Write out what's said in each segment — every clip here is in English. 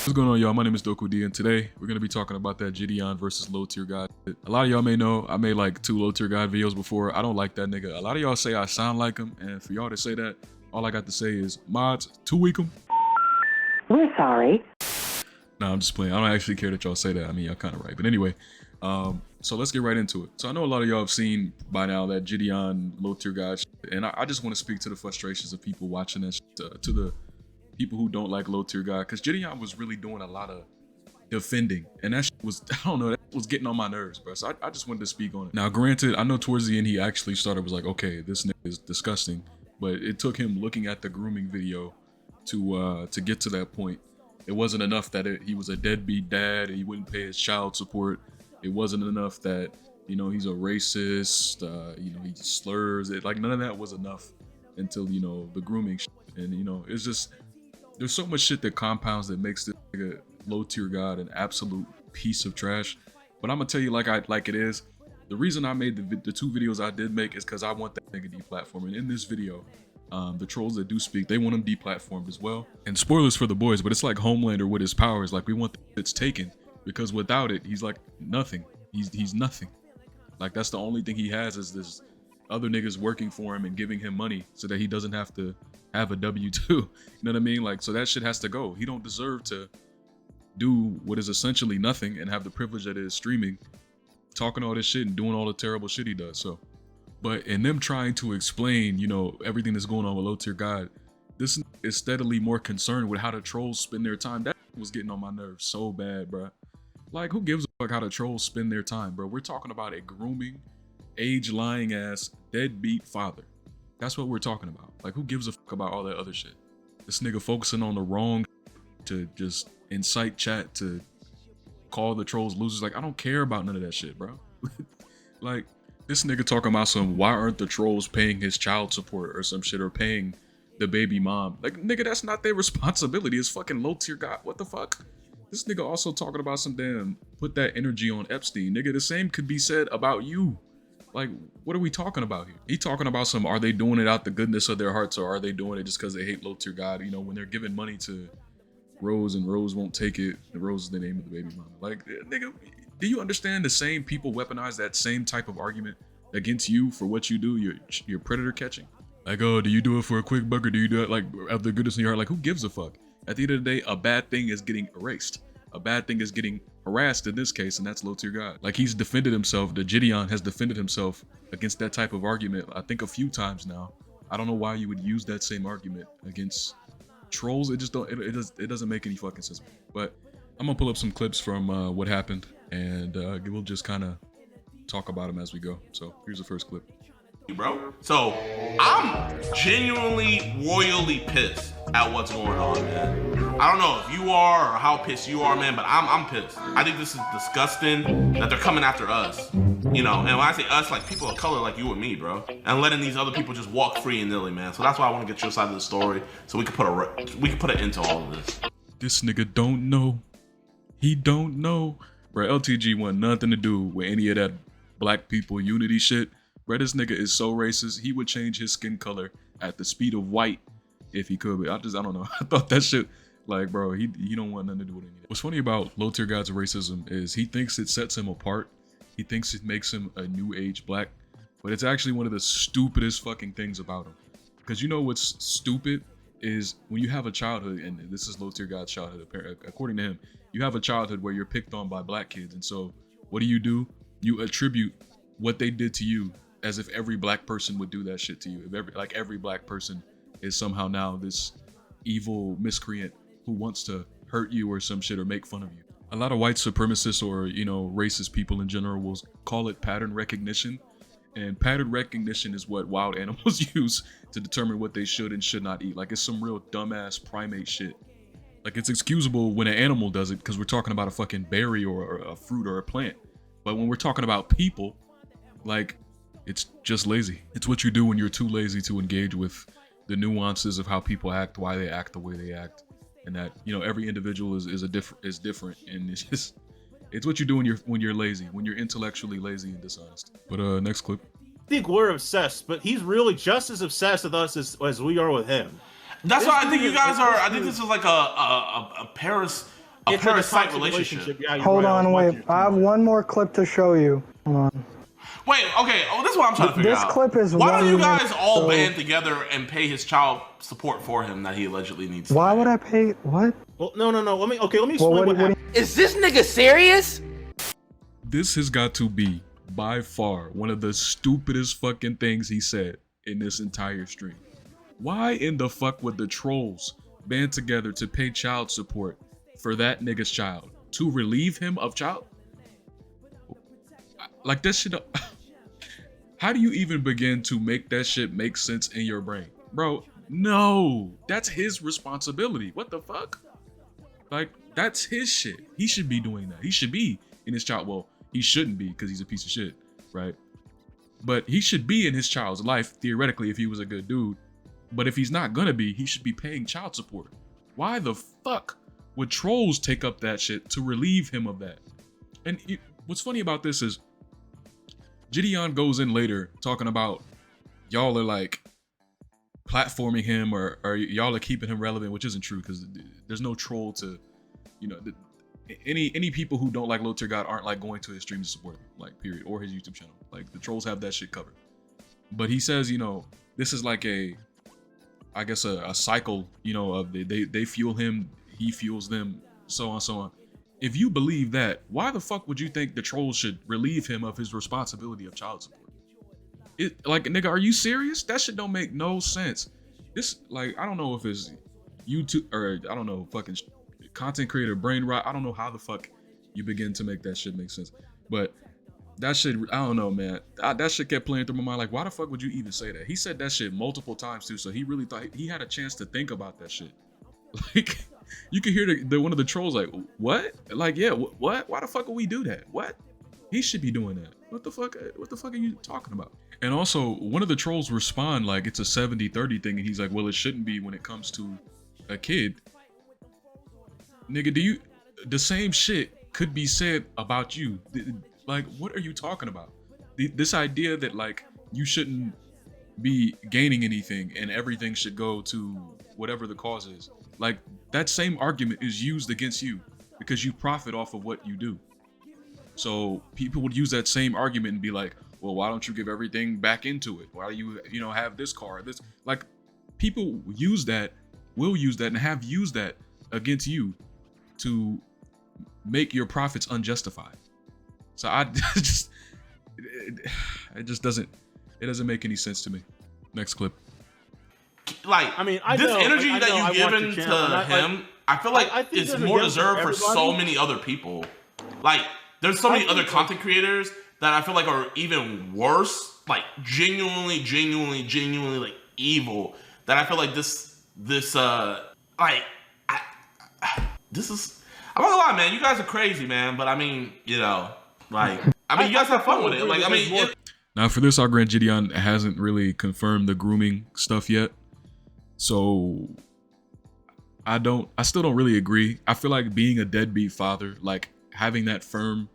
What's going on, y'all? My name is Dokudi, and today we're going to be talking about that Jidion versus LowTierGod. A lot of y'all may know I made like 2 LowTierGod videos before. I don't like that nigga. A lot of y'all say I sound like him, and for y'all to say that, all I got to say is, mods, 2-week him. We're sorry. Nah, I'm just playing. I don't actually care that y'all say that. I mean, y'all kind of right. But anyway, so let's get right into it. So I know a lot of y'all have seen by now that Jidion LowTierGod shit, and I just want to speak to the frustrations of people watching that shit, to the people who don't like LowTierGod, because Jidion was really doing a lot of defending, and that shit was, I don't know, that was getting on my nerves, bro. So I just wanted to speak on it. Now, granted, I know towards the end he actually was like, okay, this nigga is disgusting, but it took him looking at the grooming video to get to that point. It wasn't enough that he was a deadbeat dad and he wouldn't pay his child support. It wasn't enough that, you know, he's a racist, you know, he slurs it. Like, none of that was enough until, you know, the grooming shit. And, you know, it's just, there's so much shit that compounds that makes this nigga LowTierGod an absolute piece of trash. But I'm gonna tell you like it is. The reason I made the 2 videos I did make is because I want that nigga deplatformed. And in this video, the trolls that do speak, they want him deplatformed as well. And spoilers for the boys, but it's like Homelander with his powers. Like, we want it's taken, because without it, he's like nothing. He's nothing. Like, that's the only thing he has, is this other niggas working for him and giving him money so that he doesn't have to have a W-2. You know what I mean? Like, so that shit has to go. He don't deserve to do what is essentially nothing and have the privilege that is streaming, talking all this shit and doing all the terrible shit he does. So, but in them trying to explain, you know, everything that's going on with LowTierGod, this is steadily more concerned with how the trolls spend their time. That was getting on my nerves so bad, bro. Like, who gives a fuck how the trolls spend their time, bro? We're talking about a grooming, age-lying ass, deadbeat father. That's what we're talking about. Like, who gives a fuck about all that other shit? This nigga focusing on the wrong to just incite chat to call the trolls losers. Like, I don't care about none of that shit, bro. Like, this nigga talking about some, why aren't the trolls paying his child support or some shit, or paying the baby mom? Like, nigga, that's not their responsibility. It's fucking LowTierGod. What the fuck? This nigga also talking about some damn, put that energy on Epstein. Nigga, the same could be said about you. Like, what are we talking about here? He talking about some, are they doing it out the goodness of their hearts, or are they doing it just because they hate LowTierGod? You know, when they're giving money to Rose and Rose won't take it, and Rose is the name of the baby mama. Like, nigga, do you understand the same people weaponize that same type of argument against you for what you do, your predator catching? Like, oh, do you do it for a quick buck, or do you do it like out of the goodness of your heart? Like, who gives a fuck? At the end of the day, a bad thing is getting erased. A bad thing is getting harassed in this case, and that's LowTierGod. Like, he's defended himself. The Jidion has defended himself against that type of argument, I think, a few times now. I don't know why you would use that same argument against trolls. It just don't, it doesn't make any fucking sense. But I'm gonna pull up some clips from what happened, and we'll just kind of talk about them as we go. So here's the first clip. Bro, so I'm genuinely royally pissed at what's going on, man. I don't know if you are or how pissed you are, man, but I'm pissed. I think this is disgusting that they're coming after us, you know. And when I say us, like people of color, like you and me, bro, and letting these other people just walk free and nilly, man. So that's why I want to get your side of the story, so we can put an end to all of this. This nigga don't know. He don't know, bro. LTG want nothing to do with any of that black people unity shit. Bro, this nigga is so racist. He would change his skin color at the speed of white if he could. But I don't know. I thought that shit, like, bro, he don't want nothing to do with any of that. What's funny about LowTierGod's racism is he thinks it sets him apart. He thinks it makes him a new age black. But it's actually one of the stupidest fucking things about him. Because you know what's stupid is when you have a childhood, and this is LowTierGod's childhood, according to him, you have a childhood where you're picked on by black kids. And so what do? You attribute what they did to you as if every black person would do that shit to you. If every black person is somehow now this evil miscreant who wants to hurt you or some shit or make fun of you. A lot of white supremacists or, you know, racist people in general will call it pattern recognition. And pattern recognition is what wild animals use to determine what they should and should not eat. Like, it's some real dumbass primate shit. Like, it's excusable when an animal does it because we're talking about a fucking berry or a fruit or a plant. But when we're talking about people, like, it's just lazy. It's what you do when you're too lazy to engage with the nuances of how people act, why they act the way they act, and that, you know, every individual is different, and it's what you do when you're lazy, when you're intellectually lazy and dishonest. But next clip. I think we're obsessed, but he's really just as obsessed with us as we are with him. That's why I think you guys are. I think this is like a Paris a It's like parasite toxic relationship. Yeah, you're Hold right, on, watching wait. it too I have much. one more clip to show you. Hold on. Wait, okay. Oh, this is what I'm trying to figure This out. clip is Why don't you 1 minute, guys all so- band together and pay his child support for him that he allegedly needs? To Why pay? would I pay? What? Well, no. Let me explain Well, what what happened. Is this nigga serious? This has got to be by far one of the stupidest fucking things he said in this entire stream. Why in the fuck would the trolls band together to pay child support for that nigga's child? To relieve him of child? Like that shit. How do you even begin to make that shit make sense in your brain? Bro, no. That's his responsibility. What the fuck? Like, that's his shit. He should be doing that. He should be in his child. Well, he shouldn't be because he's a piece of shit, right? But he should be in his child's life, theoretically, if he was a good dude. But if he's not gonna be, he should be paying child support. Why the fuck would trolls take up that shit to relieve him of that? And what's funny about this is Jidion goes in later talking about y'all are like platforming him or y'all are keeping him relevant, which isn't true because there's no troll to, you know, any people who don't like LowTierGod aren't like going to his stream to support him, like period, or his YouTube channel. Like the trolls have that shit covered. But he says, you know, this is like a cycle, you know, of they fuel him, he fuels them, so on, so on. If you believe that, why the fuck would you think the trolls should relieve him of his responsibility of child support? Like, nigga, are you serious? That shit don't make no sense. This, like, I don't know if it's YouTube or I don't know, fucking content creator brain rot. I don't know how the fuck you begin to make that shit make sense. But that shit, I don't know, man. That shit kept playing through my mind. Like, why the fuck would you even say that? He said that shit multiple times too, so he really thought he had a chance to think about that shit. Like, you could hear the one of the trolls like, what? Like, yeah, what? Why the fuck would we do that? What? He should be doing that. What the fuck are you talking about? And also, one of the trolls respond like it's a 70-30 thing, and he's like, well, it shouldn't be when it comes to a kid. Nigga, the same shit could be said about you. Like, what are you talking about? This idea that like you shouldn't be gaining anything and everything should go to whatever the cause is. Like, that same argument is used against you because you profit off of what you do. So people would use that same argument and be like, well, why don't you give everything back into it? Why do you know, have this car, this? Like, people will use that and have used that against you to make your profits unjustified. So it doesn't make any sense to me. Next clip. Like, I mean, this know, energy I that know, you've given to him, I feel like I think it's there's more a gift deserved for everybody. so many other people. Like, there's so many other content creators that I feel like are even worse, like genuinely like evil. That I feel like this is. I'm not gonna lie, man. You guys are crazy, man. But I mean, you know, like, I mean, you guys have fun with it. Like, I mean. Now, for this, I'll grant Jidion hasn't really confirmed the grooming stuff yet. So I still don't really agree. I feel like being a deadbeat father, like having that firm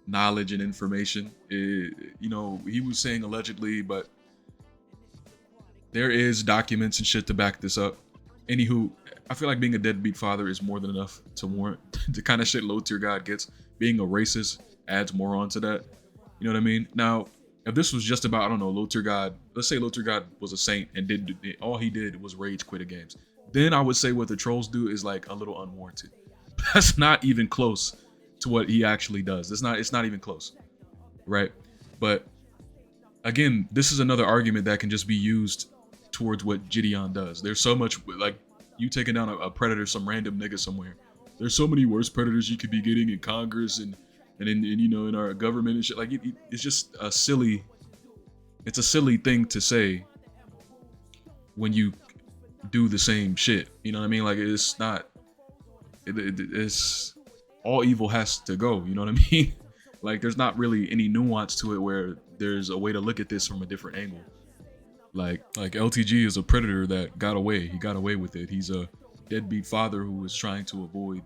knowledge and information, you know, he was saying allegedly, but there is documents and shit to back this up. Anywho, I feel like being a deadbeat father is more than enough to warrant the kind of shit LowTierGod gets. Being a racist adds more onto that. You know what I mean? Now, if this was just about, I don't know, LowTierGod, let's say LowTierGod was a saint and all he did was rage quit games, then I would say what the trolls do is like a little unwarranted. That's not even close to what he actually does. It's not even close, right? But again, this is another argument that can just be used towards what Jidion does. There's so much, like, you taking down a predator, some random nigga somewhere. There's so many worse predators you could be getting in Congress and in you know, in our government and shit. Like, it's just a silly thing to say when you do the same shit. You know what I mean? Like, it's not. It's all evil has to go. You know what I mean? Like, there's not really any nuance to it where there's a way to look at this from a different angle. Like LTG is a predator that got away. He got away with it. He's a deadbeat father who is trying to avoid,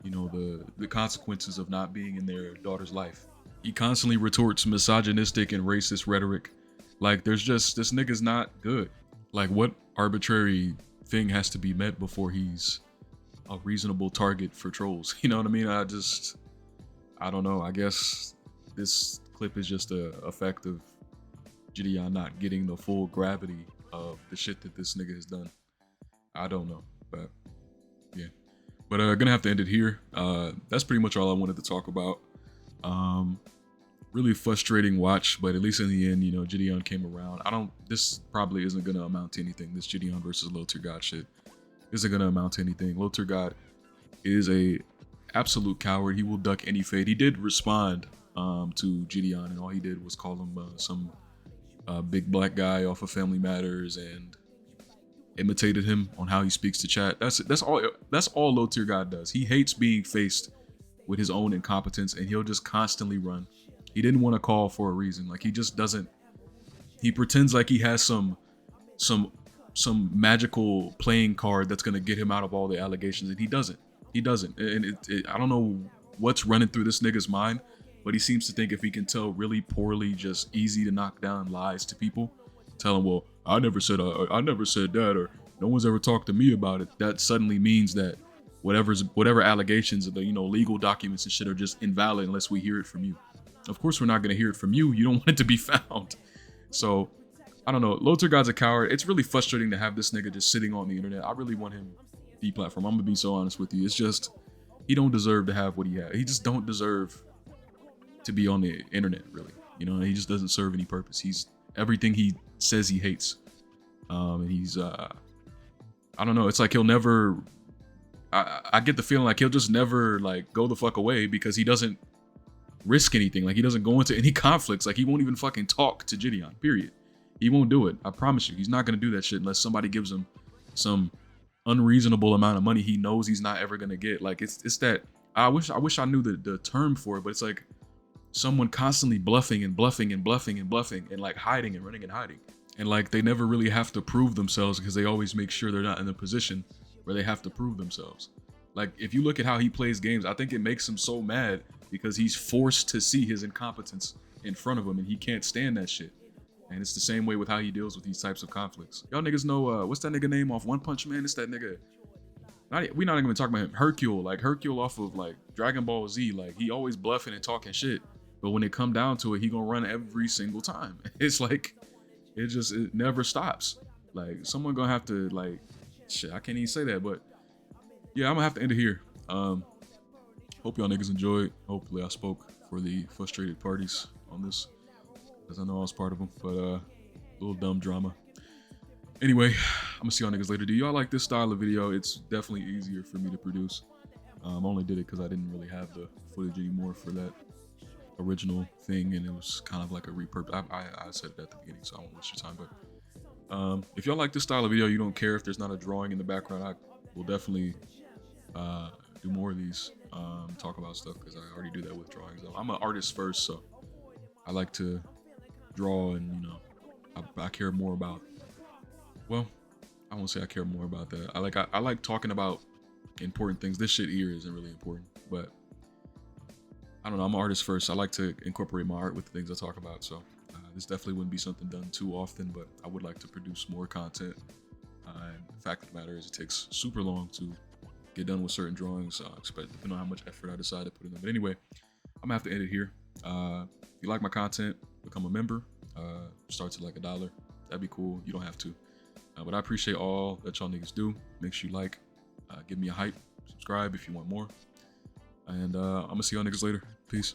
you know, the consequences of not being in their daughter's life. He constantly retorts misogynistic and racist rhetoric. Like, there's just, this nigga's not good. Like, what arbitrary thing has to be met before he's a reasonable target for trolls. You know what I mean? I don't know. I guess this clip is just a effect of Jidion not getting the full gravity of the shit that this nigga has done. I don't know, but yeah. But gonna have to end it here. That's pretty much all I wanted to talk about. Really frustrating watch, but at least in the end, you know, Jidion came around. This probably isn't gonna amount to anything. This Jidion versus LowTierGod shit isn't gonna amount to anything. LowTierGod is a absolute coward. He will duck any fate. He did respond to Jidion, and all he did was call him some big black guy off of Family Matters and imitated him on how he speaks to chat. That's all LowTierGod does. He hates being faced with his own incompetence, and he'll just constantly run. He didn't want to call for a reason. Like, he just doesn't. He pretends like he has some magical playing card that's gonna get him out of all the allegations, and he doesn't. He doesn't. And I don't know what's running through this nigga's mind, but he seems to think if he can tell really poorly, just easy to knock down lies to people, tell him, well, I never said that, or no one's ever talked to me about it. That suddenly means that whatever allegations of the, you know, legal documents and shit are just invalid unless we hear it from you. Of course, we're not gonna hear it from you. You don't want it to be found. So I don't know. LowTierGod's a coward. It's really frustrating to have this nigga just sitting on the internet. I really want him deplatformed. I'm gonna be so honest with you. It's just, he don't deserve to have what he has. He just don't deserve to be on the internet, really. You know, he just doesn't serve any purpose. He's everything he says he hates. And he's I don't know. It's like he'll never. I get the feeling like he'll just never like go the fuck away because he doesn't risk anything. Like, he doesn't go into any conflicts. Like, he won't even fucking talk to Jidion. Period. He won't do it. I promise you. He's not gonna do that shit unless somebody gives him some unreasonable amount of money he knows he's not ever gonna get. Like, it's that. I wish I knew the term for it, but it's like someone constantly bluffing and bluffing and bluffing and bluffing and like hiding and running and hiding. And like, they never really have to prove themselves because they always make sure they're not in a position where they have to prove themselves. Like, if you look at how he plays games, I think it makes him so mad because he's forced to see his incompetence in front of him, and he can't stand that shit. And it's the same way with how he deals with these types of conflicts. Y'all niggas know, what's that nigga name off One Punch Man? It's that nigga. We're not even talking about him. Hercule. Like, Hercule off of like Dragon Ball Z. Like, he always bluffing and talking shit. But when it come down to it, he gonna run every single time. It's like, it never stops. Like, someone gonna have to, like, shit, I can't even say that, but yeah, I'm gonna have to end it here. Hope y'all niggas enjoyed. Hopefully I spoke for the frustrated parties on this, because I know I was part of them, but little dumb drama. Anyway, I'm gonna see y'all niggas later. Do y'all like this style of video? It's definitely easier for me to produce. I only did it because I didn't really have the footage anymore for that original thing, and it was kind of like a repurpose. I said it at the beginning, so I won't waste your time. But if y'all like this style of video, you don't care if there's not a drawing in the background, I will definitely do more of these, talk about stuff, because I already do that with drawings. I'm an artist first, so I like to draw, and you know, I care more about, well, I won't say I care more about that. I like talking about important things. This shit here isn't really important, but I don't know, I'm an artist first. I like to incorporate my art with the things I talk about, so this definitely wouldn't be something done too often, but I would like to produce more content. And the fact of the matter is, it takes super long to get done with certain drawings, depending on how much effort I decide to put in them. But anyway, I'm gonna have to end it here. If you like my content, become a member. Starts at like $1. That'd be cool. You don't have to. But I appreciate all that y'all niggas do. Make sure you like, give me a hype, subscribe if you want more. And I'm gonna see y'all niggas later. Peace.